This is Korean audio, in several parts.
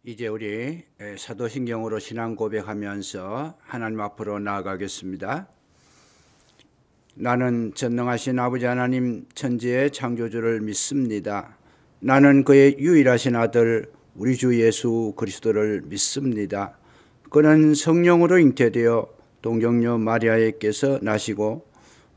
이제 우리 사도신경으로 신앙 고백하면서 하나님 앞으로 나아가겠습니다. 나는 전능하신 아버지 하나님 천지의 창조주를 믿습니다. 나는 그의 유일하신 아들 우리 주 예수 그리스도를 믿습니다. 그는 성령으로 잉태되어 동정녀 마리아에게서 나시고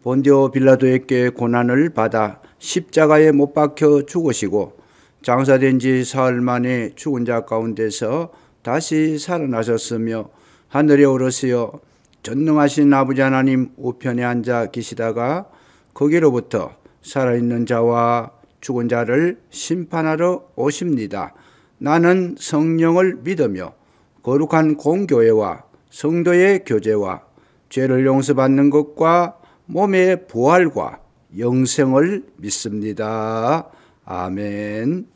본디오 빌라도에게 고난을 받아 십자가에 못 박혀 죽으시고 장사된 지 사흘 만에 죽은 자 가운데서 다시 살아나셨으며 하늘에 오르시어 전능하신 아버지 하나님 우편에 앉아 계시다가 거기로부터 살아있는 자와 죽은 자를 심판하러 오십니다. 나는 성령을 믿으며 거룩한 공교회와 성도의 교제와 죄를 용서받는 것과 몸의 부활과 영생을 믿습니다. 아멘.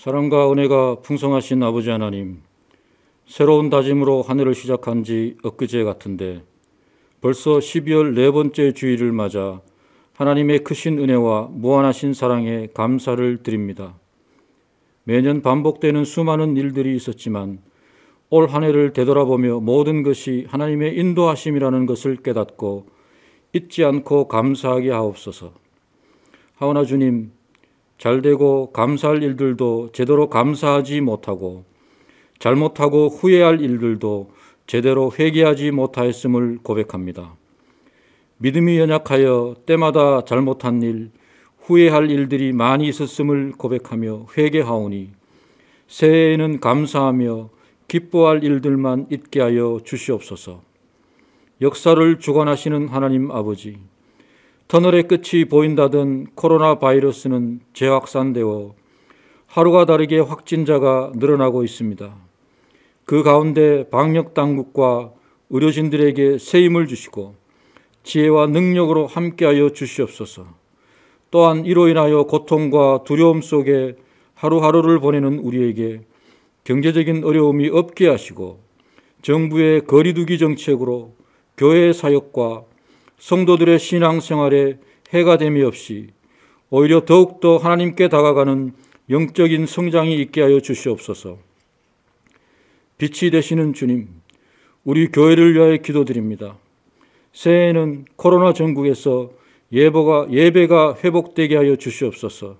사랑과 은혜가 풍성하신 아버지 하나님, 새로운 다짐으로 한 해를 시작한 지 엊그제 같은데 벌써 12월 네 번째 주일을 맞아 하나님의 크신 은혜와 무한하신 사랑에 감사를 드립니다. 매년 반복되는 수많은 일들이 있었지만 올 한 해를 되돌아보며 모든 것이 하나님의 인도하심이라는 것을 깨닫고 잊지 않고 감사하게 하옵소서. 하오나 주님, 잘되고 감사할 일들도 제대로 감사하지 못하고 잘못하고 후회할 일들도 제대로 회개하지 못하였음을 고백합니다. 믿음이 연약하여 때마다 잘못한 일, 후회할 일들이 많이 있었음을 고백하며 회개하오니 새해에는 감사하며 기뻐할 일들만 있게 하여 주시옵소서. 역사를 주관하시는 하나님 아버지, 터널의 끝이 보인다던 코로나 바이러스는 재확산되어 하루가 다르게 확진자가 늘어나고 있습니다. 그 가운데 방역 당국과 의료진들에게 새 힘을 주시고 지혜와 능력으로 함께하여 주시옵소서. 또한 이로 인하여 고통과 두려움 속에 하루하루를 보내는 우리에게 경제적인 어려움이 없게 하시고 정부의 거리두기 정책으로 교회 사역과 성도들의 신앙생활에 해가 됨이 없이 오히려 더욱더 하나님께 다가가는 영적인 성장이 있게 하여 주시옵소서. 빛이 되시는 주님, 우리 교회를 위하여 기도드립니다. 새해에는 코로나 전국에서 예배가 회복되게 하여 주시옵소서.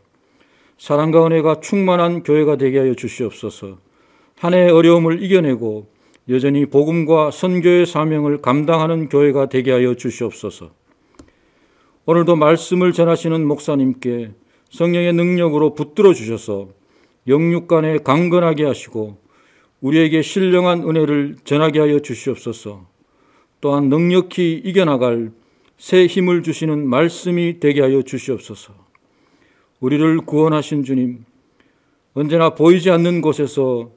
사랑과 은혜가 충만한 교회가 되게 하여 주시옵소서. 한 해의 어려움을 이겨내고 여전히 복음과 선교의 사명을 감당하는 교회가 되게 하여 주시옵소서. 오늘도 말씀을 전하시는 목사님께 성령의 능력으로 붙들어 주셔서 영육 간에 강건하게 하시고 우리에게 신령한 은혜를 전하게 하여 주시옵소서. 또한 넉넉히 이겨나갈 새 힘을 주시는 말씀이 되게 하여 주시옵소서. 우리를 구원하신 주님, 언제나 보이지 않는 곳에서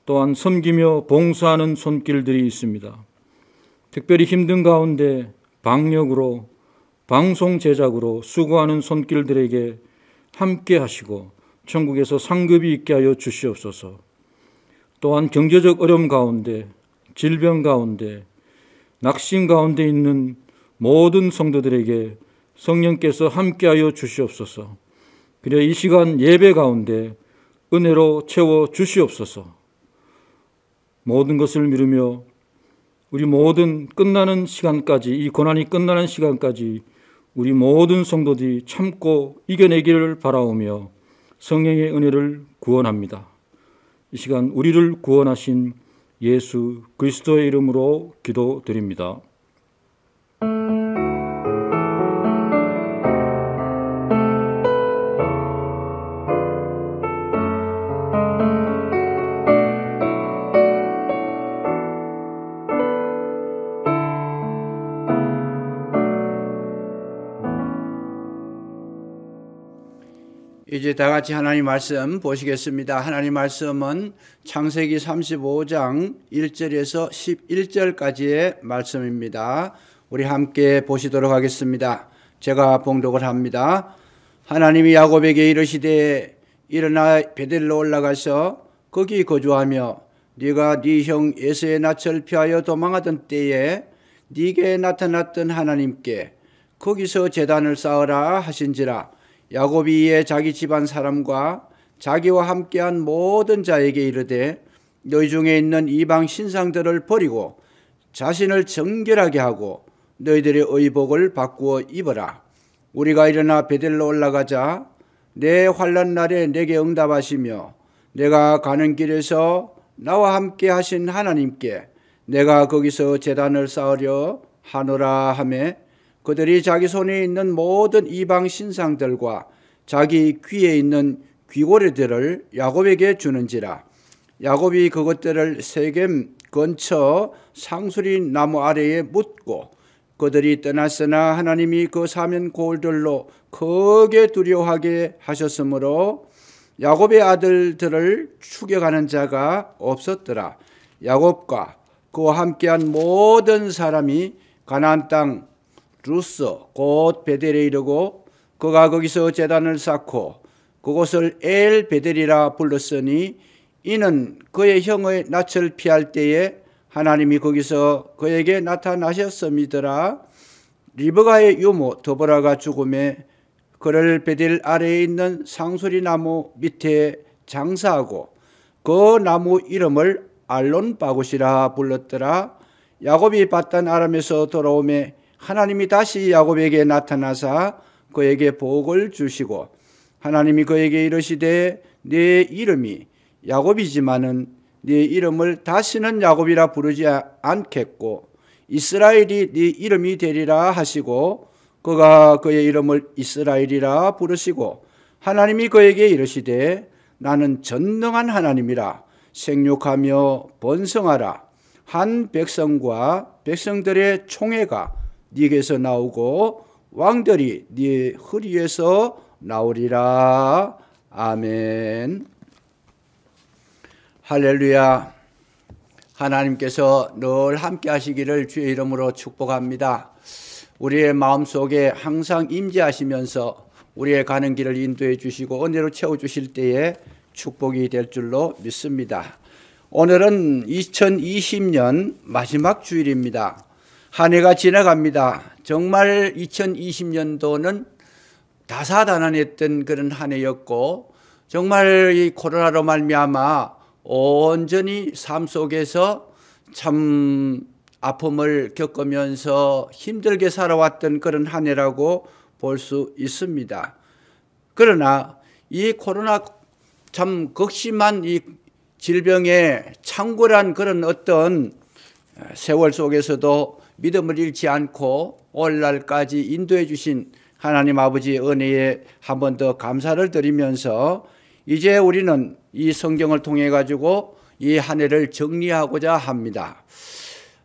또한 섬기며 봉사하는 손길들이 있습니다. 특별히 힘든 가운데 방역으로, 방송 제작으로 수고하는 손길들에게 함께 하시고 천국에서 상급이 있게 하여 주시옵소서. 또한 경제적 어려움 가운데, 질병 가운데, 낙심 가운데 있는 모든 성도들에게 성령께서 함께하여 주시옵소서. 그래 이 시간 예배 가운데 은혜로 채워 주시옵소서. 모든 것을 미루며 우리 모든 끝나는 시간까지, 이 고난이 끝나는 시간까지 우리 모든 성도들이 참고 이겨내기를 바라오며 성령의 은혜를 구원합니다. 이 시간 우리를 구원하신 예수 그리스도의 이름으로 기도드립니다. 이제 다 같이 하나님 말씀 보시겠습니다. 하나님 말씀은 창세기 35장 1절에서 11절까지의 말씀입니다. 우리 함께 보시도록 하겠습니다. 제가 봉독을 합니다. 하나님이 야곱에게 이르시되 일어나 베델로 올라가서 거기 거주하며 네가 네 형 에서의 낯을 피하여 도망하던 때에 네게 나타났던 하나님께 거기서 제단을 쌓으라 하신지라. 야곱이 이에 자기 집안 사람과 자기와 함께한 모든 자에게 이르되 너희 중에 있는 이방 신상들을 버리고 자신을 정결하게 하고 너희들의 의복을 바꾸어 입어라. 우리가 일어나 베델로 올라가자. 내 환난 날에 내게 응답하시며 내가 가는 길에서 나와 함께 하신 하나님께 내가 거기서 제단을 쌓으려 하노라 하매 그들이 자기 손에 있는 모든 이방 신상들과 자기 귀에 있는 귀고리들을 야곱에게 주는지라. 야곱이 그것들을 세겜 근처 상수리 나무 아래에 묻고 그들이 떠났으나 하나님이 그 사면 고울들로 크게 두려워하게 하셨으므로 야곱의 아들들을 추격하는 자가 없었더라. 야곱과 그와 함께한 모든 사람이 가나안 땅 루스 곧 베델에 이르고 그가 거기서 제단을 쌓고 그곳을 엘 베델이라 불렀으니 이는 그의 형의 낯을 피할 때에 하나님이 거기서 그에게 나타나셨음이더라. 리브가의 유모 드보라가 죽음에 그를 베델 아래에 있는 상수리 나무 밑에 장사하고 그 나무 이름을 알론 바굿이라 불렀더라. 야곱이 밧단 아람에서 돌아오매 하나님이 다시 야곱에게 나타나사 그에게 복을 주시고 하나님이 그에게 이르시되 네 이름이 야곱이지만은 네 이름을 다시는 야곱이라 부르지 않겠고 이스라엘이 네 이름이 되리라 하시고 그가 그의 이름을 이스라엘이라 부르시고 하나님이 그에게 이르시되 나는 전능한 하나님이라 생육하며 번성하라. 한 백성과 백성들의 총회가 네게서 나오고 왕들이 네 허리에서 나오리라. 아멘. 할렐루야. 하나님께서 늘 함께 하시기를 주의 이름으로 축복합니다. 우리의 마음속에 항상 임재하시면서 우리의 가는 길을 인도해 주시고 은혜로 채워주실 때에 축복이 될 줄로 믿습니다. 오늘은 2020년 마지막 주일입니다. 한 해가 지나갑니다. 정말 2020년도는 다사다난했던 그런 한 해였고 정말 이 코로나로 말미암아 온전히 삶 속에서 참 아픔을 겪으면서 힘들게 살아왔던 그런 한 해라고 볼 수 있습니다. 그러나 이 코로나 참 극심한 이 질병의 창궐한 그런 어떤 세월 속에서도 믿음을 잃지 않고 오늘날까지 인도해 주신 하나님 아버지의 은혜에 한 번 더 감사를 드리면서 이제 우리는 이 성경을 통해 가지고 이 한 해를 정리하고자 합니다.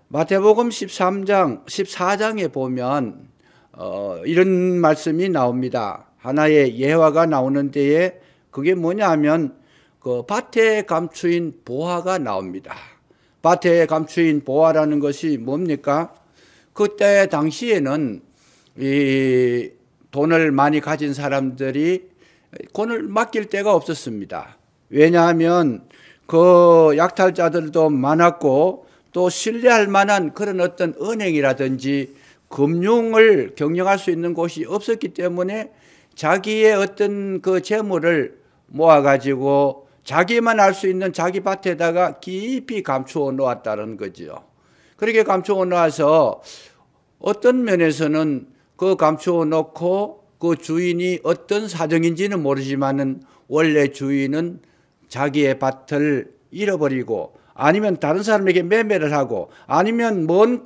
마태복음 14장에 보면 이런 말씀이 나옵니다. 하나의 예화가 나오는 데에 그게 뭐냐 하면 그 밭에 감추인 보화가 나옵니다. 밭에 감추인 보화라는 것이 뭡니까? 그때 당시에는 이 돈을 많이 가진 사람들이 돈을 맡길 데가 없었습니다. 왜냐하면 그 약탈자들도 많았고 또 신뢰할 만한 그런 어떤 은행이라든지 금융을 경영할 수 있는 곳이 없었기 때문에 자기의 어떤 그 재물을 모아가지고 자기만 알 수 있는 자기 밭에다가 깊이 감추어 놓았다는 거죠. 그렇게 감추어 놓아서 어떤 면에서는 그 감추어 놓고 그 주인이 어떤 사정인지는 모르지만은 원래 주인은 자기의 밭을 잃어버리고 아니면 다른 사람에게 매매를 하고 아니면 먼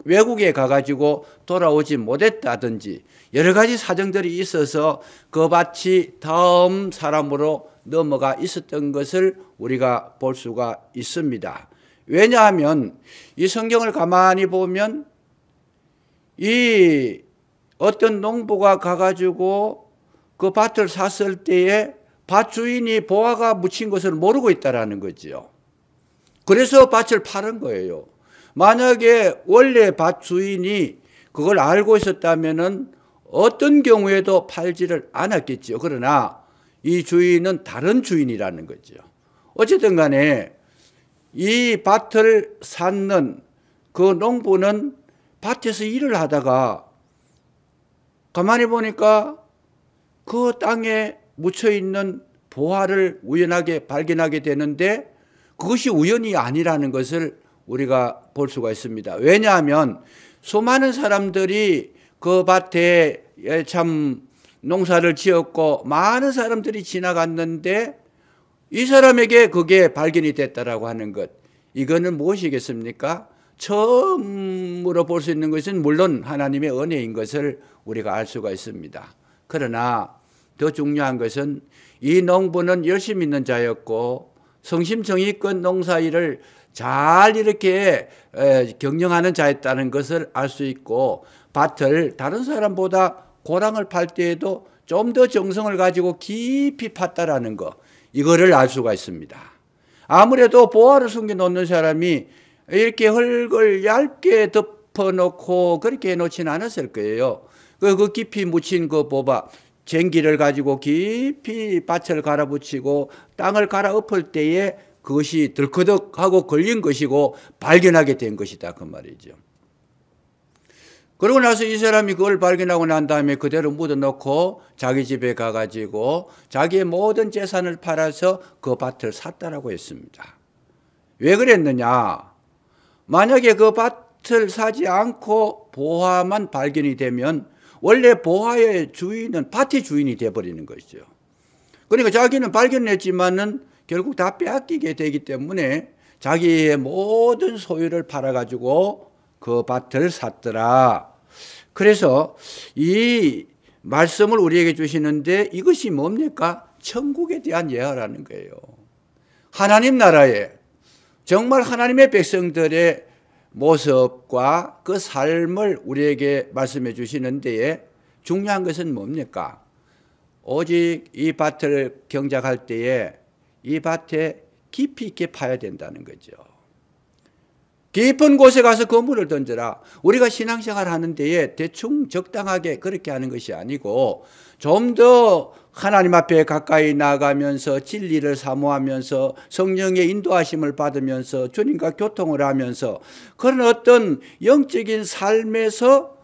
외국에 가가지고 돌아오지 못했다든지 여러 가지 사정들이 있어서 그 밭이 다음 사람으로 넘어가 있었던 것을 우리가 볼 수가 있습니다. 왜냐하면 이 성경을 가만히 보면 이 어떤 농부가 가가지고 그 밭을 샀을 때에 밭 주인이 보화가 묻힌 것을 모르고 있다라는 거죠. 그래서 밭을 파는 거예요. 만약에 원래 밭 주인이 그걸 알고 있었다면은 어떤 경우에도 팔지를 않았겠죠. 그러나 이 주인은 다른 주인이라는 거죠. 어쨌든 간에 이 밭을 샀는 그 농부는 밭에서 일을 하다가 가만히 보니까 그 땅에 묻혀있는 보화를 우연하게 발견하게 되는데 그것이 우연이 아니라는 것을 우리가 볼 수가 있습니다. 왜냐하면 수많은 사람들이 그 밭에 참 농사를 지었고 많은 사람들이 지나갔는데 이 사람에게 그게 발견이 됐다라고 하는 것, 이거는 무엇이겠습니까? 처음으로 볼 수 있는 것은 물론 하나님의 은혜인 것을 우리가 알 수가 있습니다. 그러나 더 중요한 것은 이 농부는 열심히 있는 자였고 성심성의껏 농사일을 잘 이렇게 경영하는 자였다는 것을 알 수 있고 밭을 다른 사람보다 고랑을 팔 때에도 좀 더 정성을 가지고 깊이 팠다라는 거, 이거를 알 수가 있습니다. 아무래도 보화를 숨겨놓는 사람이 이렇게 흙을 얇게 덮어놓고 그렇게 해놓지는 않았을 거예요. 그 깊이 묻힌 그 보화, 쟁기를 가지고 깊이 밭을 갈아붙이고 땅을 갈아엎을 때에 그것이 덜커덕하고 걸린 것이고 발견하게 된 것이다 그 말이죠. 그러고 나서 이 사람이 그걸 발견하고 난 다음에 그대로 묻어놓고 자기 집에 가가지고 자기의 모든 재산을 팔아서 그 밭을 샀다라고 했습니다. 왜 그랬느냐? 만약에 그 밭을 사지 않고 보화만 발견이 되면 원래 보화의 주인은 밭의 주인이 되어버리는 것이죠. 그러니까 자기는 발견했지만은 결국 다 빼앗기게 되기 때문에 자기의 모든 소유를 팔아가지고 그 밭을 샀더라. 그래서 이 말씀을 우리에게 주시는데 이것이 뭡니까? 천국에 대한 예화라는 거예요. 하나님 나라에 정말 하나님의 백성들의 모습과 그 삶을 우리에게 말씀해 주시는 데에 중요한 것은 뭡니까? 오직 이 밭을 경작할 때에 이 밭에 깊이 있게 파야 된다는 거죠. 깊은 곳에 가서 그물을 던져라. 우리가 신앙생활 하는 데에 대충 적당하게 그렇게 하는 것이 아니고 좀 더 하나님 앞에 가까이 나가면서 진리를 사모하면서 성령의 인도하심을 받으면서 주님과 교통을 하면서 그런 어떤 영적인 삶에서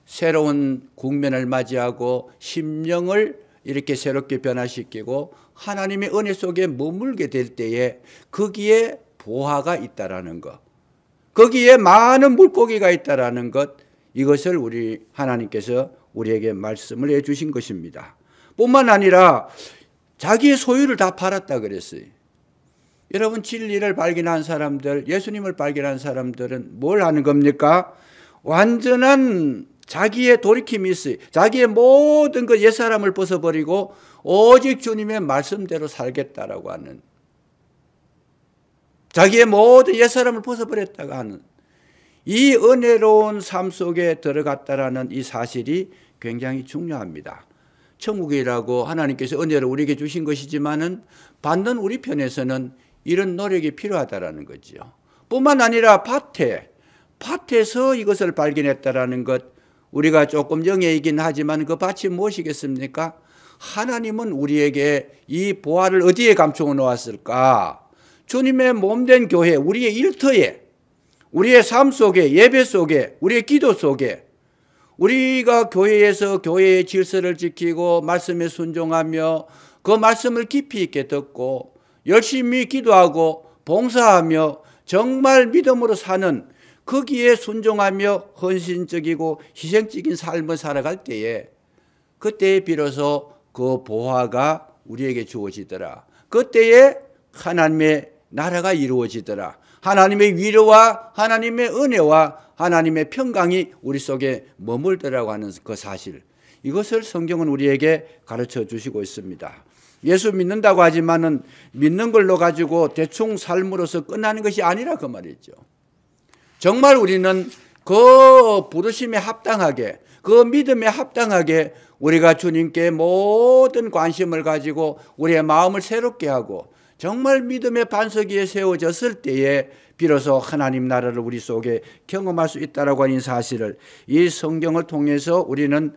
새로운 국면을 맞이하고 심령을 이렇게 새롭게 변화시키고 하나님의 은혜 속에 머물게 될 때에 거기에 보화가 있다라는 것, 거기에 많은 물고기가 있다라는 것, 이것을 우리 하나님께서 우리에게 말씀을 해 주신 것입니다. 뿐만 아니라 자기의 소유를 다 팔았다 그랬어요. 여러분, 진리를 발견한 사람들, 예수님을 발견한 사람들은 뭘 하는 겁니까? 완전한 자기의 돌이킴이 있어요. 자기의 모든 그 옛사람을 벗어버리고 오직 주님의 말씀대로 살겠다라고 하는, 자기의 모든 옛사람을 벗어버렸다가 하는 이 은혜로운 삶 속에 들어갔다라는 이 사실이 굉장히 중요합니다. 천국이라고 하나님께서 은혜를 우리에게 주신 것이지만은 받는 우리 편에서는 이런 노력이 필요하다라는 거죠. 뿐만 아니라 밭에서 이것을 발견했다라는 것, 우리가 조금 영예이긴 하지만 그 밭이 무엇이겠습니까? 하나님은 우리에게 이 보화를 어디에 감추어 놓았을까? 주님의 몸된 교회, 우리의 일터에, 우리의 삶 속에, 예배 속에, 우리의 기도 속에, 우리가 교회에서 교회의 질서를 지키고 말씀에 순종하며 그 말씀을 깊이 있게 듣고 열심히 기도하고 봉사하며 정말 믿음으로 사는, 거기에 순종하며 헌신적이고 희생적인 삶을 살아갈 때에 그때에 비로소 그 보화가 우리에게 주어지더라. 그때에 하나님의 나라가 이루어지더라. 하나님의 위로와 하나님의 은혜와 하나님의 평강이 우리 속에 머물더라고 하는 그 사실, 이것을 성경은 우리에게 가르쳐 주시고 있습니다. 예수 믿는다고 하지만은 믿는 걸로 가지고 대충 삶으로서 끝나는 것이 아니라 그 말이죠. 정말 우리는 그 부르심에 합당하게, 그 믿음에 합당하게 우리가 주님께 모든 관심을 가지고 우리의 마음을 새롭게 하고 정말 믿음의 반석 위에 세워졌을 때에 비로소 하나님 나라를 우리 속에 경험할 수 있다라고 하는 사실을 이 성경을 통해서 우리는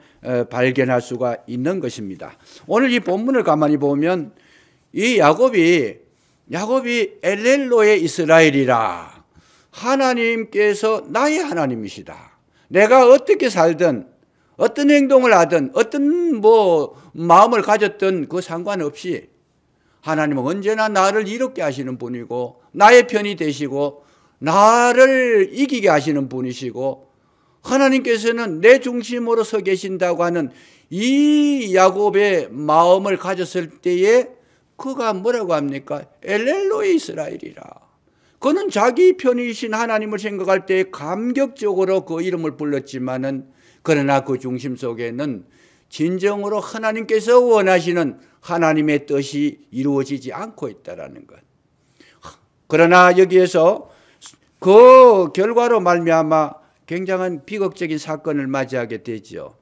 발견할 수가 있는 것입니다. 오늘 이 본문을 가만히 보면 이 야곱이 엘렐로의 이스라엘이라, 하나님께서 나의 하나님이시다. 내가 어떻게 살든 어떤 행동을 하든 어떤 마음을 가졌든 그 상관없이 하나님은 언제나 나를 이롭게 하시는 분이고 나의 편이 되시고 나를 이기게 하시는 분이시고 하나님께서는 내 중심으로 서 계신다고 하는 이 야곱의 마음을 가졌을 때에 그가 뭐라고 합니까? 엘렐로의 이스라엘이라. 그는 자기 편이신 하나님을 생각할 때 감격적으로 그 이름을 불렀지만은 그러나 그 중심 속에는 진정으로 하나님께서 원하시는 하나님의 뜻이 이루어지지 않고 있다라는 것. 그러나 여기에서 그 결과로 말미암아 굉장한 비극적인 사건을 맞이하게 되죠.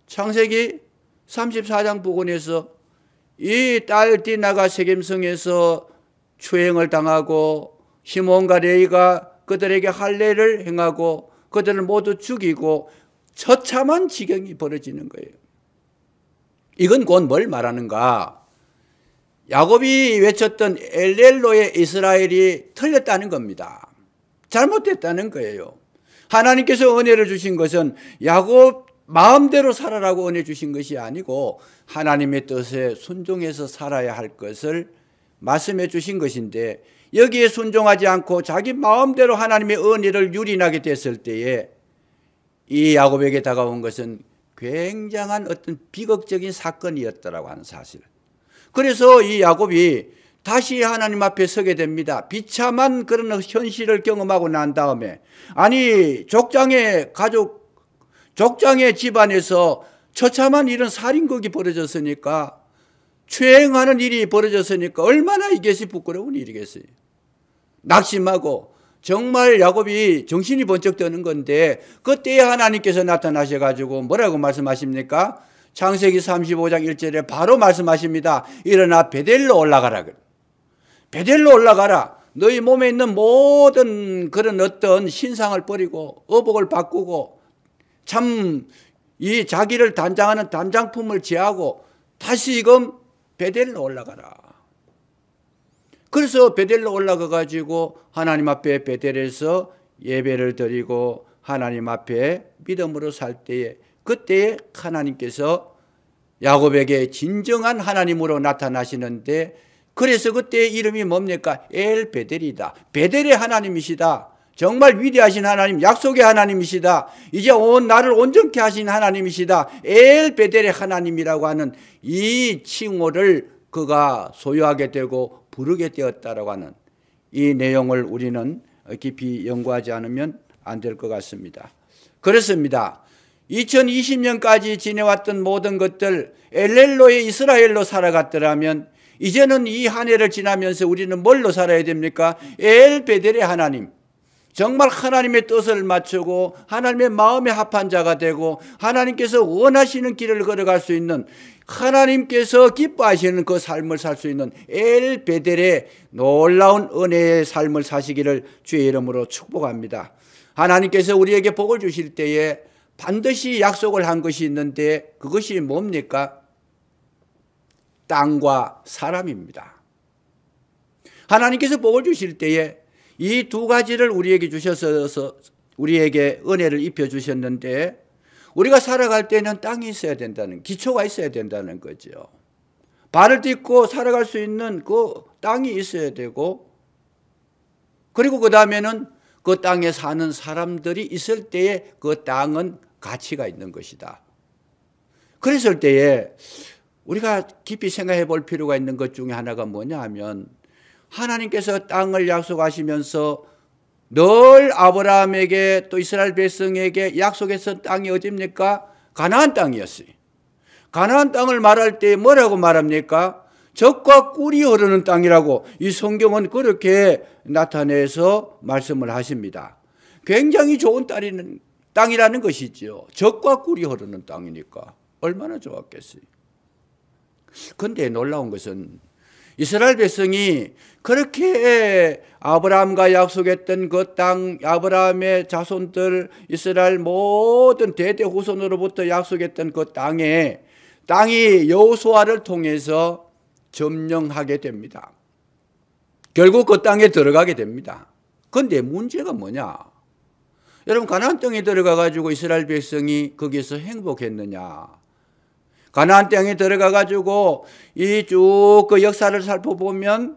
창세기 34장 부근에서 이 딸 디나가 세겜성에서 추행을 당하고 시몬과 레위가 그들에게 할례를 행하고 그들을 모두 죽이고 처참한 지경이 벌어지는 거예요. 이건 곧 뭘 말하는가? 야곱이 외쳤던 엘렐로의 이스라엘이 틀렸다는 겁니다. 잘못됐다는 거예요. 하나님께서 은혜를 주신 것은 야곱 마음대로 살아라고 은혜 주신 것이 아니고 하나님의 뜻에 순종해서 살아야 할 것을 말씀해 주신 것인데, 여기에 순종하지 않고 자기 마음대로 하나님의 은혜를 유린하게 됐을 때에 이 야곱에게 다가온 것은 굉장한 어떤 비극적인 사건이었다라고 하는 사실. 그래서 이 야곱이 다시 하나님 앞에 서게 됩니다. 비참한 그런 현실을 경험하고 난 다음에, 아니 족장의 가족 족장의 집안에서 처참한 이런 살인극이 벌어졌으니까, 추행하는 일이 벌어졌으니까 얼마나 이것이 부끄러운 일이겠어요. 낙심하고 정말 야곱이 정신이 번쩍 드는 건데, 그때에 하나님께서 나타나셔가지고 뭐라고 말씀하십니까? 창세기 35장 1절에 바로 말씀하십니다. 일어나 베델로 올라가라. 베델로 올라가라. 너희 몸에 있는 모든 그런 어떤 신상을 버리고 의복을 바꾸고 참 이 자기를 단장하는 단장품을 제하고 다시금 베델로 올라가라. 그래서 베델로 올라가 가지고 하나님 앞에 베델에서 예배를 드리고 하나님 앞에 믿음으로 살 때에, 그때에 하나님께서 야곱에게 진정한 하나님으로 나타나시는데, 그래서 그때의 이름이 뭡니까? 엘 베델이다. 베델의 하나님이시다. 정말 위대하신 하나님, 약속의 하나님이시다. 이제 온 나를 온전케 하신 하나님이시다. 엘 베델의 하나님이라고 하는 이 칭호를 그가 소유하게 되고 부르게 되었다라고 하는 이 내용을 우리는 깊이 연구하지 않으면 안 될 것 같습니다. 그렇습니다. 2020년까지 지내왔던 모든 것들 엘렐로의 이스라엘로 살아갔더라면, 이제는 이 한 해를 지나면서 우리는 뭘로 살아야 됩니까? 엘 베델의 하나님, 정말 하나님의 뜻을 맞추고 하나님의 마음에 합한 자가 되고 하나님께서 원하시는 길을 걸어갈 수 있는, 하나님께서 기뻐하시는 그 삶을 살 수 있는 엘 베델의 놀라운 은혜의 삶을 사시기를 주의 이름으로 축복합니다. 하나님께서 우리에게 복을 주실 때에 반드시 약속을 한 것이 있는데, 그것이 뭡니까? 땅과 사람입니다. 하나님께서 복을 주실 때에 이 두 가지를 우리에게 주셔서 우리에게 은혜를 입혀 주셨는데, 우리가 살아갈 때는 땅이 있어야 된다는, 기초가 있어야 된다는 거죠. 발을 딛고 살아갈 수 있는 그 땅이 있어야 되고, 그리고 그 다음에는 그 땅에 사는 사람들이 있을 때에 그 땅은 가치가 있는 것이다. 그랬을 때에 우리가 깊이 생각해 볼 필요가 있는 것 중에 하나가 뭐냐 하면, 하나님께서 땅을 약속하시면서 늘 아브라함에게 또 이스라엘 백성에게 약속했던 땅이 어디입니까? 가나안 땅이었어요. 가나안 땅을 말할 때 뭐라고 말합니까? 젖과 꿀이 흐르는 땅이라고 이 성경은 그렇게 나타내서 말씀을 하십니다. 굉장히 좋은 땅이라는 것이죠. 젖과 꿀이 흐르는 땅이니까 얼마나 좋았겠어요. 그런데 놀라운 것은 이스라엘 백성이 그렇게 아브라함과 약속했던 그 땅, 아브라함의 자손들, 이스라엘 모든 대대 후손으로부터 약속했던 그 땅이 여호수아를 통해서 점령하게 됩니다. 결국 그 땅에 들어가게 됩니다. 그런데 문제가 뭐냐? 여러분, 가나안 땅에 들어가 가지고 이스라엘 백성이 거기서 행복했느냐? 가나안 땅에 들어가 가지고 이 쭉 그 역사를 살펴보면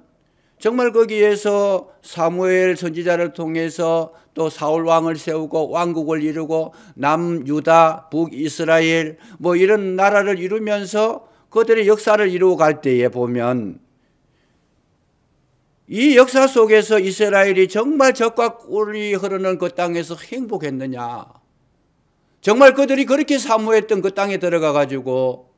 정말 거기에서 사무엘 선지자를 통해서 또 사울 왕을 세우고 왕국을 이루고 남유다, 북이스라엘 뭐 이런 나라를 이루면서 그들의 역사를 이루어 갈 때에 보면, 이 역사 속에서 이스라엘이 정말 젖과 꿀이 흐르는 그 땅에서 행복했느냐? 정말 그들이 그렇게 사모했던 그 땅에 들어가 가지고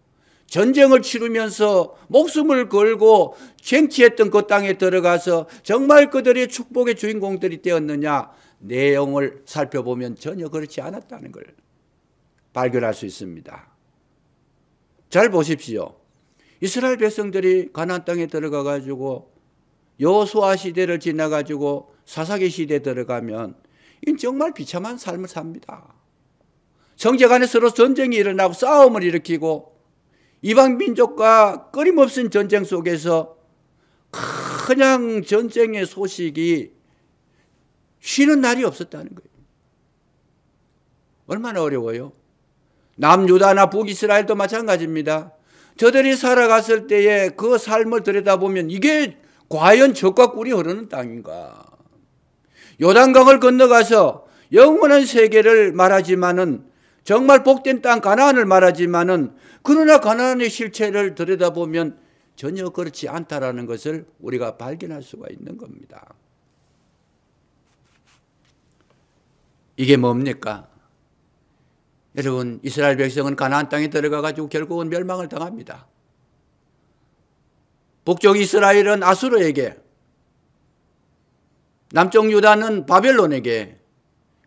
전쟁을 치르면서 목숨을 걸고 쟁취했던 그 땅에 들어가서 정말 그들의 축복의 주인공들이 되었느냐? 내용을 살펴보면 전혀 그렇지 않았다는 걸 발견할 수 있습니다. 잘 보십시오. 이스라엘 백성들이 가나안 땅에 들어가 가지고 여호수아 시대를 지나 가지고 사사기 시대에 들어가면 이 정말 비참한 삶을 삽니다. 형제 간에 서로 전쟁이 일어나고 싸움을 일으키고 이방 민족과 끊임없는 전쟁 속에서 그냥 전쟁의 소식이 쉬는 날이 없었다는 거예요. 얼마나 어려워요. 남유다나 북이스라엘도 마찬가지입니다. 저들이 살아갔을 때에 그 삶을 들여다보면 이게 과연 젖과 꿀이 흐르는 땅인가? 요단강을 건너가서 영원한 세계를 말하지만은, 정말 복된 땅 가나안을 말하지만은, 그러나 가나안의 실체를 들여다보면 전혀 그렇지 않다라는 것을 우리가 발견할 수가 있는 겁니다. 이게 뭡니까? 여러분, 이스라엘 백성은 가나안 땅에 들어가가지고 결국은 멸망을 당합니다. 북쪽 이스라엘은 아수르에게, 남쪽 유다는 바벨론에게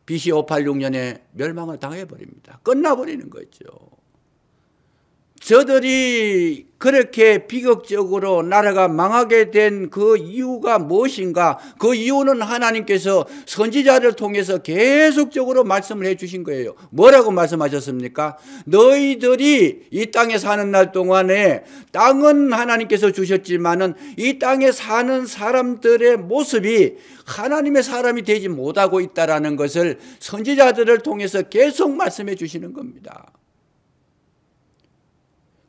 BC 586년에 멸망을 당해버립니다. 끝나버리는 거죠. 저들이 그렇게 비극적으로 나라가 망하게 된 그 이유가 무엇인가? 그 이유는 하나님께서 선지자를 통해서 계속적으로 말씀을 해 주신 거예요. 뭐라고 말씀하셨습니까? 너희들이 이 땅에 사는 날 동안에 땅은 하나님께서 주셨지만은 이 땅에 사는 사람들의 모습이 하나님의 사람이 되지 못하고 있다라는 것을 선지자들을 통해서 계속 말씀해 주시는 겁니다.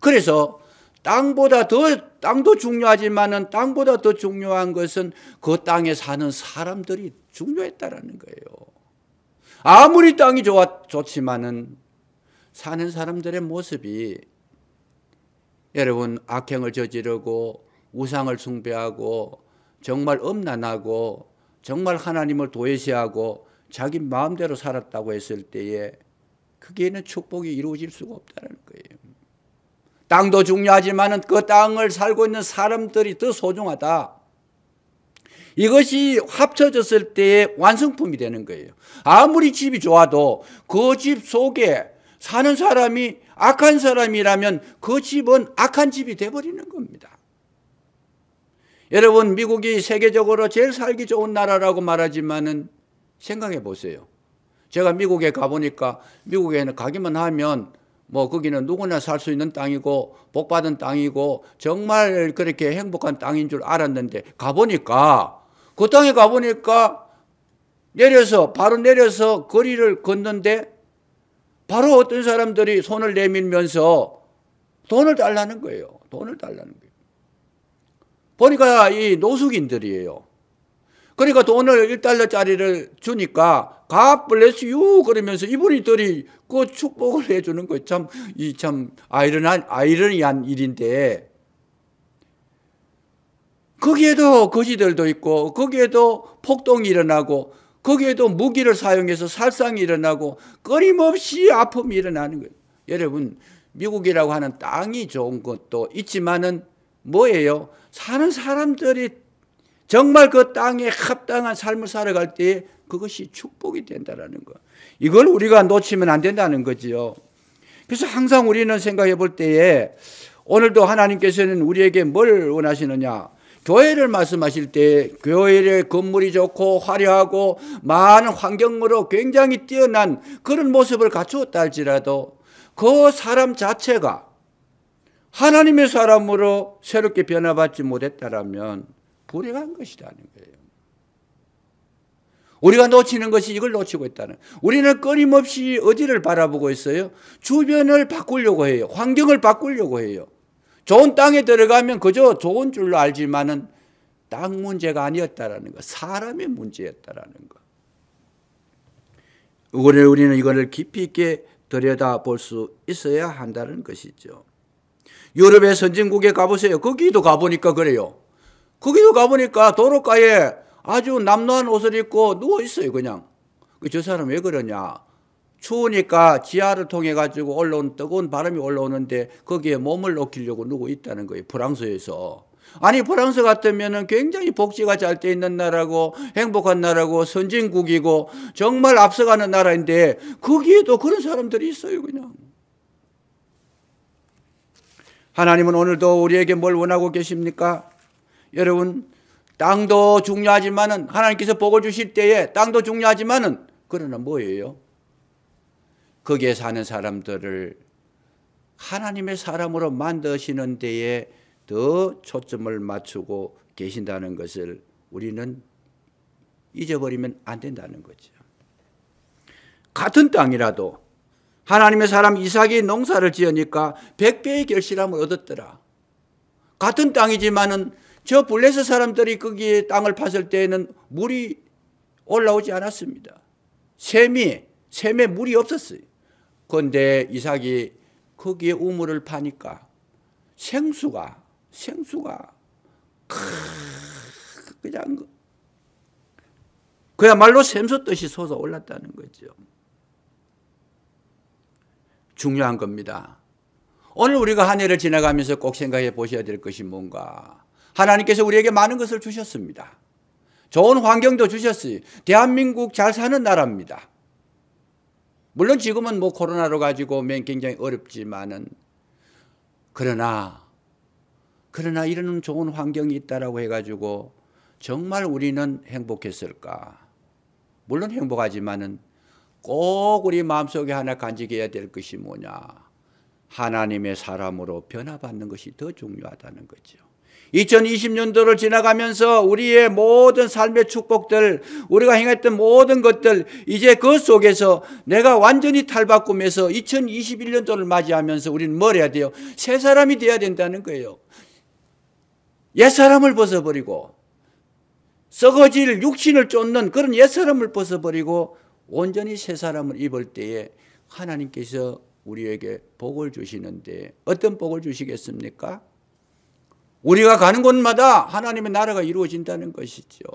그래서 땅도 중요하지만은 땅보다 더 중요한 것은 그 땅에 사는 사람들이 중요했다라는 거예요. 아무리 땅이 좋지만은 사는 사람들의 모습이, 여러분, 악행을 저지르고 우상을 숭배하고 정말 음란하고 정말 하나님을 도외시하고 자기 마음대로 살았다고 했을 때에 그게는 축복이 이루어질 수가 없다는 거예요. 땅도 중요하지만 그 땅을 살고 있는 사람들이 더 소중하다. 이것이 합쳐졌을 때의 완성품이 되는 거예요. 아무리 집이 좋아도 그 집 속에 사는 사람이 악한 사람이라면 그 집은 악한 집이 돼버리는 겁니다. 여러분, 미국이 세계적으로 제일 살기 좋은 나라라고 말하지만은 생각해 보세요. 제가 미국에 가보니까 미국에는 가기만 하면 거기는 누구나 살 수 있는 땅이고 복받은 땅이고 정말 그렇게 행복한 땅인 줄 알았는데 가보니까, 그 땅에 가보니까 바로 내려서 거리를 걷는데 바로 어떤 사람들이 손을 내밀면서 돈을 달라는 거예요. 돈을 달라는 거예요. 보니까 이 노숙인들이에요. 그러니까 돈을 1달러짜리를 주니까 God bless you 그러면서 이분들이 그 축복을 해주는 거예요. 참 아이러니한 일인데, 거기에도 거지들도 있고 거기에도 폭동이 일어나고 거기에도 무기를 사용해서 살상이 일어나고 끊임없이 아픔이 일어나는 거예요. 여러분, 미국이라고 하는 땅이 좋은 것도 있지만은 뭐예요? 사는 사람들이 정말 그 땅에 합당한 삶을 살아갈 때 그것이 축복이 된다는 거. 이걸 우리가 놓치면 안 된다는 거지요. 그래서 항상 우리는 생각해 볼 때에 오늘도 하나님께서는 우리에게 뭘 원하시느냐? 교회를 말씀하실 때 교회의 건물이 좋고 화려하고 많은 환경으로 굉장히 뛰어난 그런 모습을 갖추었다 할지라도 그 사람 자체가 하나님의 사람으로 새롭게 변화받지 못했다라면 불행한 것이라는 거예요. 우리가 놓치는 것이 이걸 놓치고 있다는. 우리는 끊임없이 어디를 바라보고 있어요? 주변을 바꾸려고 해요. 환경을 바꾸려고 해요. 좋은 땅에 들어가면 그저 좋은 줄로 알지만은 땅 문제가 아니었다라는 거, 사람의 문제였다라는 거. 우리는 이거를 깊이 있게 들여다볼 수 있어야 한다는 것이죠. 유럽의 선진국에 가보세요. 거기도 가보니까 그래요. 거기도 가보니까 도로가에 아주 남노한 옷을 입고 누워있어요. 그냥. 저 사람 왜 그러냐? 추우니까 지하를 통해 가지고 올라온 뜨거운 바람이 올라오는데 거기에 몸을 녹이려고 누워 있다는 거예요. 프랑스에서. 아니, 프랑스 같으면은 굉장히 복지가 잘 돼 있는 나라고 행복한 나라고 선진국이고 정말 앞서가는 나라인데 거기에도 그런 사람들이 있어요. 그냥. 하나님은 오늘도 우리에게 뭘 원하고 계십니까? 여러분, 땅도 중요하지만은 하나님께서 복을 주실 때에 땅도 중요하지만은 그러나 뭐예요? 거기에 사는 사람들을 하나님의 사람으로 만드시는 데에 더 초점을 맞추고 계신다는 것을 우리는 잊어버리면 안 된다는 거죠. 같은 땅이라도 하나님의 사람 이삭이 농사를 지으니까 100배의 결실함을 얻었더라. 같은 땅이지만은 저 블레셋 사람들이 거기에 땅을 팠을 때에는 물이 올라오지 않았습니다. 샘에 물이 없었어요. 그런데 이삭이 거기에 우물을 파니까 생수가 그냥 그야말로 샘솟듯이 솟아올랐다는 거죠. 중요한 겁니다. 오늘 우리가 한 해를 지나가면서 꼭 생각해 보셔야 될 것이 뭔가. 하나님께서 우리에게 많은 것을 주셨습니다. 좋은 환경도 주셨어요. 대한민국 잘 사는 나라입니다. 물론 지금은 뭐 코로나로 가지고 굉장히 어렵지만은 그러나 이런 좋은 환경이 있다라고 해가지고 정말 우리는 행복했을까? 물론 행복하지만은 꼭 우리 마음속에 하나 간직해야 될 것이 뭐냐? 하나님의 사람으로 변화받는 것이 더 중요하다는 거죠. 2020년도를 지나가면서 우리의 모든 삶의 축복들, 우리가 행했던 모든 것들, 이제 그 속에서 내가 완전히 탈바꿈해서 2021년도를 맞이하면서 우리는 뭘 해야 돼요? 새 사람이 돼야 된다는 거예요. 옛사람을 벗어버리고 썩어질 육신을 쫓는 그런 옛사람을 벗어버리고 온전히 새 사람을 입을 때에 하나님께서 우리에게 복을 주시는데 어떤 복을 주시겠습니까? 우리가 가는 곳마다 하나님의 나라가 이루어진다는 것이죠.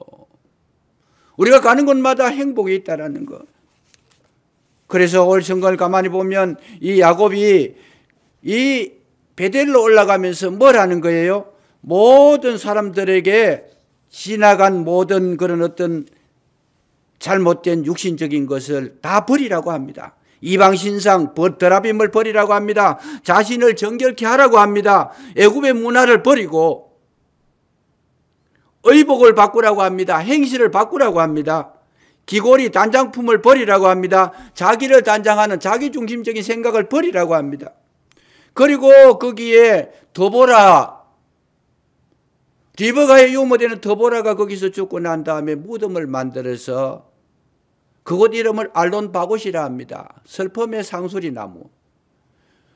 우리가 가는 곳마다 행복이 있다는 것. 그래서 올 성경을 가만히 보면 이 야곱이 이 베델로 올라가면서 뭘 하는 거예요? 모든 사람들에게 지나간 모든 그런 어떤 잘못된 육신적인 것을 다 버리라고 합니다. 이방신상, 더라빔을 버리라고 합니다. 자신을 정결케 하라고 합니다. 애굽의 문화를 버리고 의복을 바꾸라고 합니다. 행실을 바꾸라고 합니다. 기골이 단장품을 버리라고 합니다. 자기를 단장하는 자기중심적인 생각을 버리라고 합니다. 그리고 거기에 더보라, 리브가의 유모되는 더보라가 거기서 죽고 난 다음에 무덤을 만들어서 그곳 이름을 알론 바곳이라 합니다. 슬픔의 상수리 나무.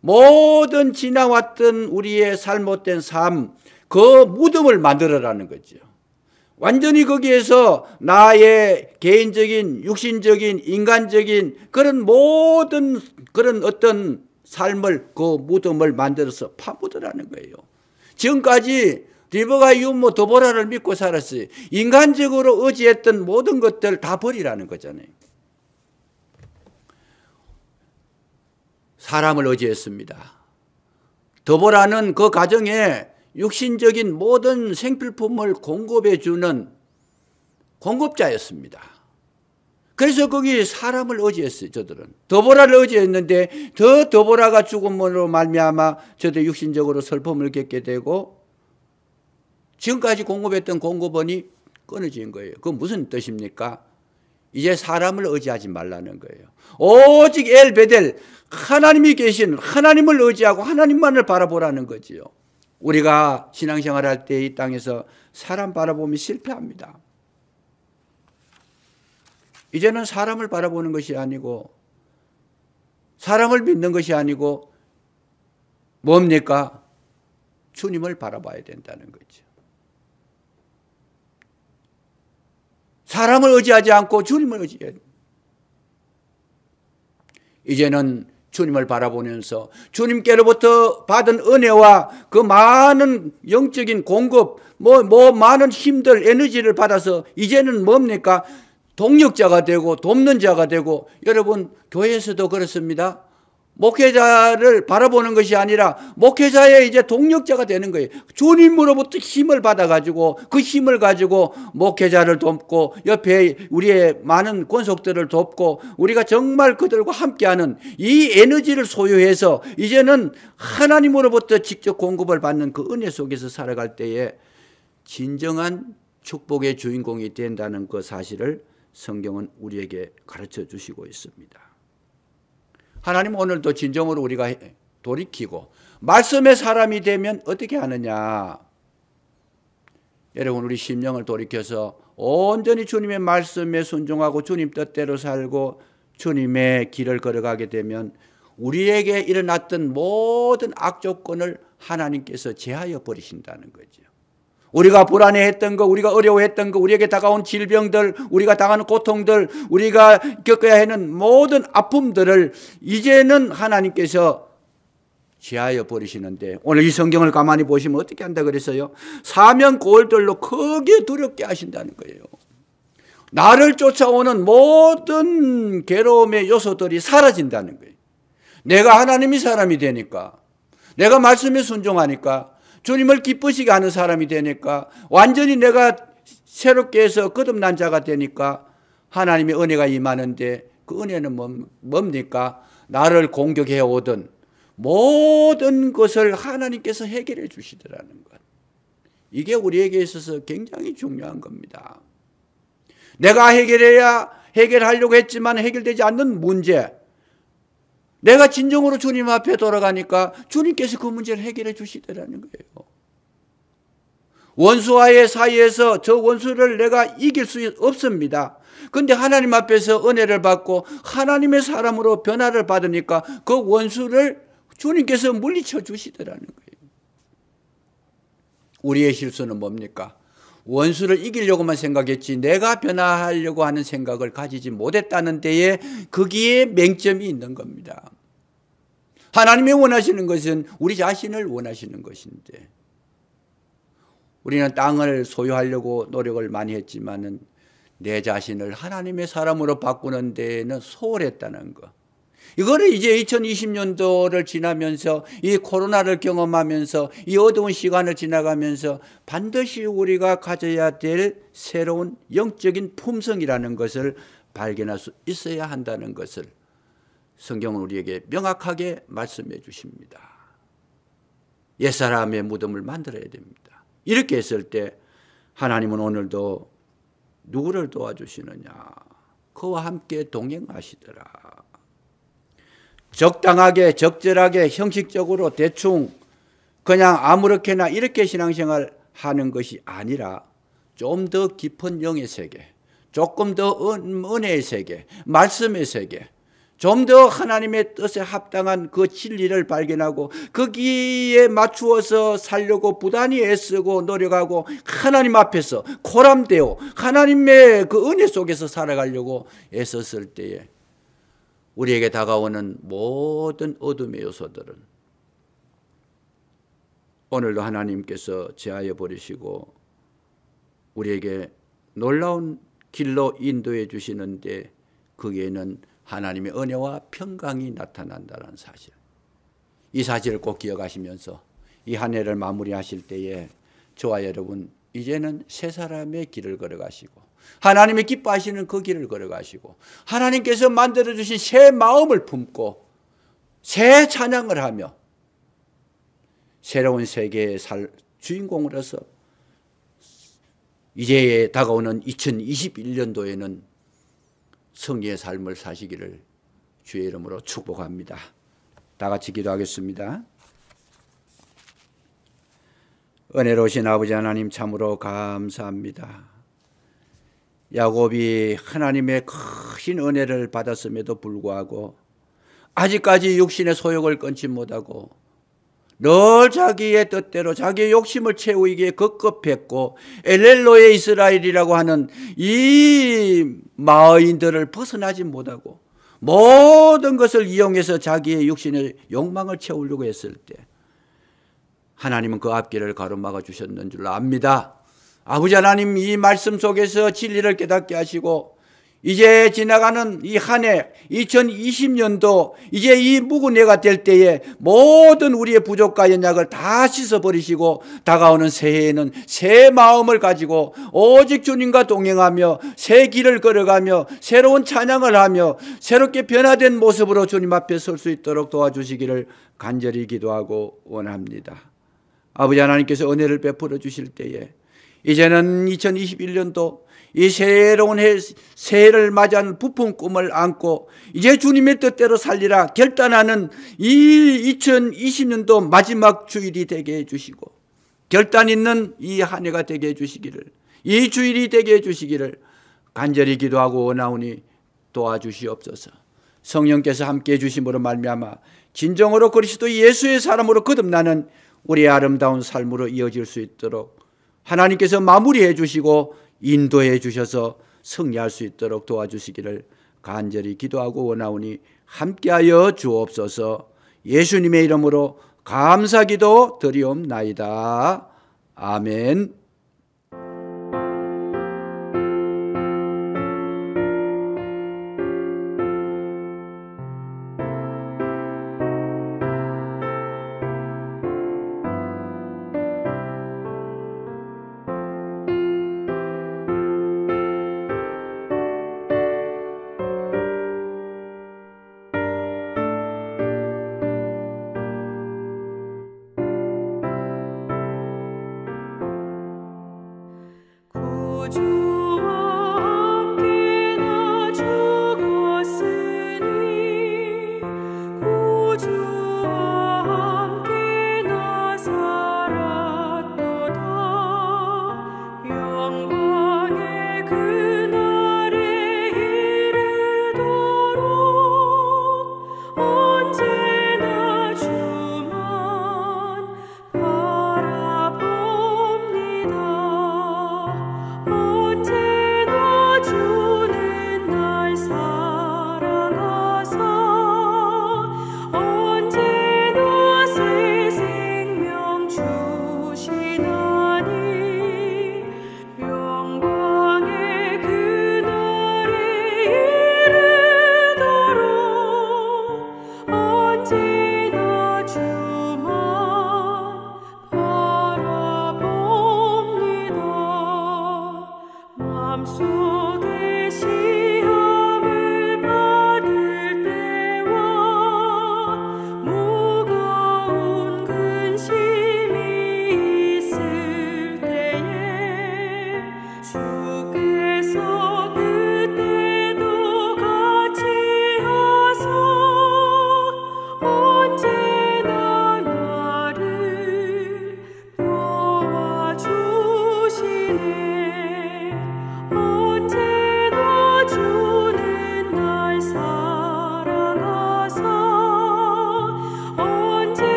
모든 지나왔던 우리의 잘못된 삶, 그 무덤을 만들어라는 거죠. 완전히 거기에서 나의 개인적인, 육신적인, 인간적인 그런 모든 그런 어떤 삶을 그 무덤을 만들어서 파묻으라는 거예요. 지금까지 리브가 유모 더보라를 믿고 살았어요. 인간적으로 의지했던 모든 것들 다 버리라는 거잖아요. 사람을 의지했습니다. 더보라는 그 가정에 육신적인 모든 생필품을 공급해 주는 공급자였습니다. 그래서 거기 사람을 의지했어요. 저들은 더보라를 의지했는데 더 더보라가 죽음으로 말미암아 저들 육신적으로 슬픔을 겪게 되고 지금까지 공급했던 공급원이 끊어진 거예요. 그건 무슨 뜻입니까? 이제 사람을 의지하지 말라는 거예요. 오직 엘베델, 하나님이 계신 하나님을 의지하고 하나님만을 바라보라는 거지요. 우리가 신앙생활 할 때 이 땅에서 사람 바라보면 실패합니다. 이제는 사람을 바라보는 것이 아니고 사람을 믿는 것이 아니고 뭡니까? 주님을 바라봐야 된다는 거죠. 사람을 의지하지 않고 주님을 의지해야 됩니다. 이제는 주님을 바라보면서 주님께로부터 받은 은혜와 그 많은 영적인 공급, 많은 힘들, 에너지를 받아서 이제는 뭡니까? 동력자가 되고 돕는 자가 되고, 여러분 교회에서도 그렇습니다. 목회자를 바라보는 것이 아니라 목회자의 이제 동력자가 되는 거예요. 주님으로부터 힘을 받아가지고 그 힘을 가지고 목회자를 돕고 옆에 우리의 많은 권속들을 돕고 우리가 정말 그들과 함께하는 이 에너지를 소유해서 이제는 하나님으로부터 직접 공급을 받는 그 은혜 속에서 살아갈 때에 진정한 축복의 주인공이 된다는 그 사실을 성경은 우리에게 가르쳐 주시고 있습니다. 하나님 오늘도 진정으로 우리가 돌이키고 말씀의 사람이 되면 어떻게 하느냐. 여러분 우리 심령을 돌이켜서 온전히 주님의 말씀에 순종하고 주님 뜻대로 살고 주님의 길을 걸어가게 되면 우리에게 일어났던 모든 악조건을 하나님께서 제하여 버리신다는 거죠. 우리가 불안해했던 거, 우리가 어려워했던 거, 우리에게 다가온 질병들, 우리가 당하는 고통들, 우리가 겪어야 하는 모든 아픔들을 이제는 하나님께서 제하여 버리시는데 오늘 이 성경을 가만히 보시면 어떻게 한다 그랬어요? 사면 고울들로 크게 두렵게 하신다는 거예요. 나를 쫓아오는 모든 괴로움의 요소들이 사라진다는 거예요. 내가 하나님의 사람이 되니까, 내가 말씀에 순종하니까, 주님을 기쁘시게 하는 사람이 되니까, 완전히 내가 새롭게 해서 거듭난 자가 되니까 하나님의 은혜가 임하는데, 그 은혜는 뭡니까? 나를 공격해 오던 모든 것을 하나님께서 해결해 주시더라는 것. 이게 우리에게 있어서 굉장히 중요한 겁니다. 내가 해결하려고 했지만 해결되지 않는 문제, 내가 진정으로 주님 앞에 돌아가니까 주님께서 그 문제를 해결해 주시더라는 거예요. 원수와의 사이에서 저 원수를 내가 이길 수 없습니다. 그런데 하나님 앞에서 은혜를 받고 하나님의 사람으로 변화를 받으니까 그 원수를 주님께서 물리쳐 주시더라는 거예요. 우리의 실수는 뭡니까? 원수를 이기려고만 생각했지 내가 변화하려고 하는 생각을 가지지 못했다는 데에 거기에 맹점이 있는 겁니다. 하나님이 원하시는 것은 우리 자신을 원하시는 것인데, 우리는 땅을 소유하려고 노력을 많이 했지만은 내 자신을 하나님의 사람으로 바꾸는 데에는 소홀했다는 것. 이거를 이제 2020년도를 지나면서 이 코로나를 경험하면서 이 어두운 시간을 지나가면서 반드시 우리가 가져야 될 새로운 영적인 품성이라는 것을 발견할 수 있어야 한다는 것을 성경은 우리에게 명확하게 말씀해 주십니다. 옛사람의 무덤을 만들어야 됩니다. 이렇게 했을 때 하나님은 오늘도 누구를 도와주시느냐? 그와 함께 동행하시더라. 적당하게, 적절하게, 형식적으로 대충 그냥 아무렇게나 이렇게 신앙생활 하는 것이 아니라 좀 더 깊은 영의 세계, 조금 더 은혜의 세계, 말씀의 세계, 좀 더 하나님의 뜻에 합당한 그 진리를 발견하고 거기에 맞추어서 살려고 부단히 애쓰고 노력하고 하나님 앞에서 코람되어 하나님의 그 은혜 속에서 살아가려고 애썼을 때에 우리에게 다가오는 모든 어둠의 요소들은 오늘도 하나님께서 제하여 버리시고 우리에게 놀라운 길로 인도해 주시는데 거기에는 하나님의 은혜와 평강이 나타난다는 사실. 이 사실을 꼭 기억하시면서 이 한 해를 마무리하실 때에 저와 여러분 이제는 새 사람의 길을 걸어가시고 하나님이 기뻐하시는 그 길을 걸어가시고 하나님께서 만들어주신 새 마음을 품고 새 찬양을 하며 새로운 세계의 주인공으로서 이제 다가오는 2021년도에는 성리의 삶을 사시기를 주의 이름으로 축복합니다. 다 같이 기도하겠습니다. 은혜로우신 아버지 하나님 참으로 감사합니다. 야곱이 하나님의 큰 은혜를 받았음에도 불구하고 아직까지 육신의 소욕을 끊지 못하고 늘 자기의 뜻대로 자기의 욕심을 채우기에 급급했고 엘렐로의 이스라엘이라고 하는 이 마어인들을 벗어나지 못하고 모든 것을 이용해서 자기의 육신의 욕망을 채우려고 했을 때 하나님은 그 앞길을 가로막아 주셨는 줄 압니다. 아버지 하나님 이 말씀 속에서 진리를 깨닫게 하시고 이제 지나가는 이 한 해 2020년도 이제 이 묵은 해가 될 때에 모든 우리의 부족과 연약을 다 씻어버리시고 다가오는 새해에는 새 마음을 가지고 오직 주님과 동행하며 새 길을 걸어가며 새로운 찬양을 하며 새롭게 변화된 모습으로 주님 앞에 설 수 있도록 도와주시기를 간절히 기도하고 원합니다. 아버지 하나님께서 은혜를 베풀어 주실 때에 이제는 2021년도 이 새로운 새해를 맞이한 부푼 꿈을 안고 이제 주님의 뜻대로 살리라 결단하는 이 2020년도 마지막 주일이 되게 해주시고 결단 있는 이 한 해가 되게 해주시기를 이 주일이 되게 해주시기를 간절히 기도하고 원하오니 도와주시옵소서. 성령께서 함께해 주심으로 말미암아 진정으로 그리스도 예수의 사람으로 거듭나는 우리의 아름다운 삶으로 이어질 수 있도록 하나님께서 마무리해 주시고 인도해 주셔서 승리할 수 있도록 도와주시기를 간절히 기도하고 원하오니 함께하여 주옵소서. 예수님의 이름으로 감사기도 드리옵나이다. 아멘.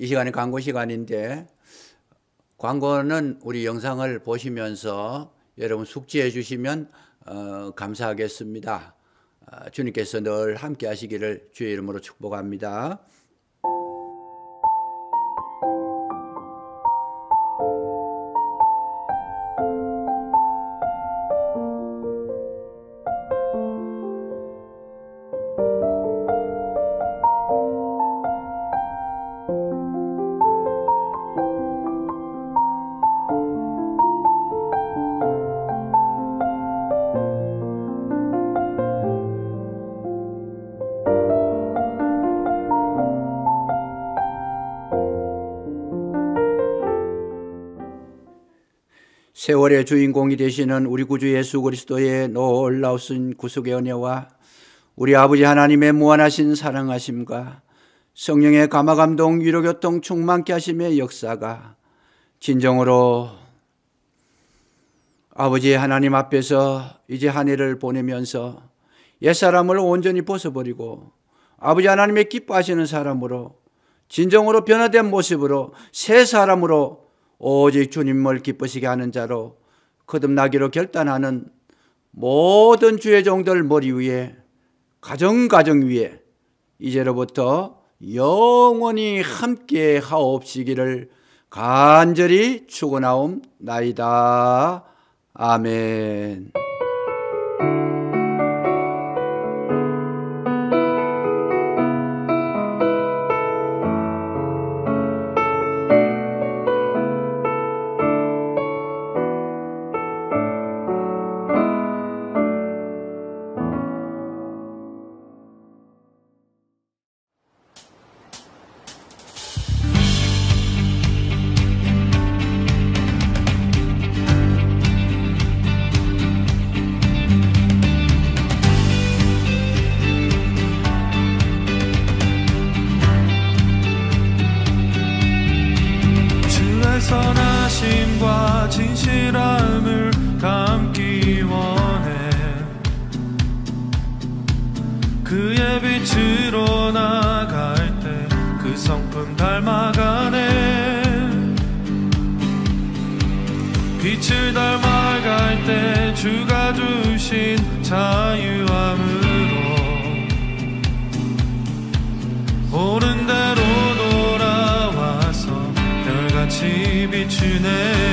이 시간이 광고 시간인데, 광고는 우리 영상을 보시면서 여러분 숙지해 주시면 감사하겠습니다. 주님께서 늘 함께 하시기를 주의 이름으로 축복합니다. 세월의 주인공이 되시는 우리 구주 예수 그리스도의 놀라우신 구속의 은혜와 우리 아버지 하나님의 무한하신 사랑하심과 성령의 감화감동 위로교통 충만케 하심의 역사가 진정으로 아버지 하나님 앞에서 이제 한 해를 보내면서 옛사람을 온전히 벗어버리고 아버지 하나님의 기뻐하시는 사람으로 진정으로 변화된 모습으로 새 사람으로 오직 주님을 기쁘시게 하는 자로 거듭나기로 결단하는 모든 주의 종들 머리 위에 가정 위에 이제로부터 영원히 함께 하옵시기를 간절히 축원하옵나이다. 아멘. 선하심과 진실함을 담기 원해. 그의 빛으로 나갈 때 그 성품 닮아가네. 빛을 닮아갈 때 주가 주신 자유함으로 옳은 대로 돌아와서 별같이 비추네.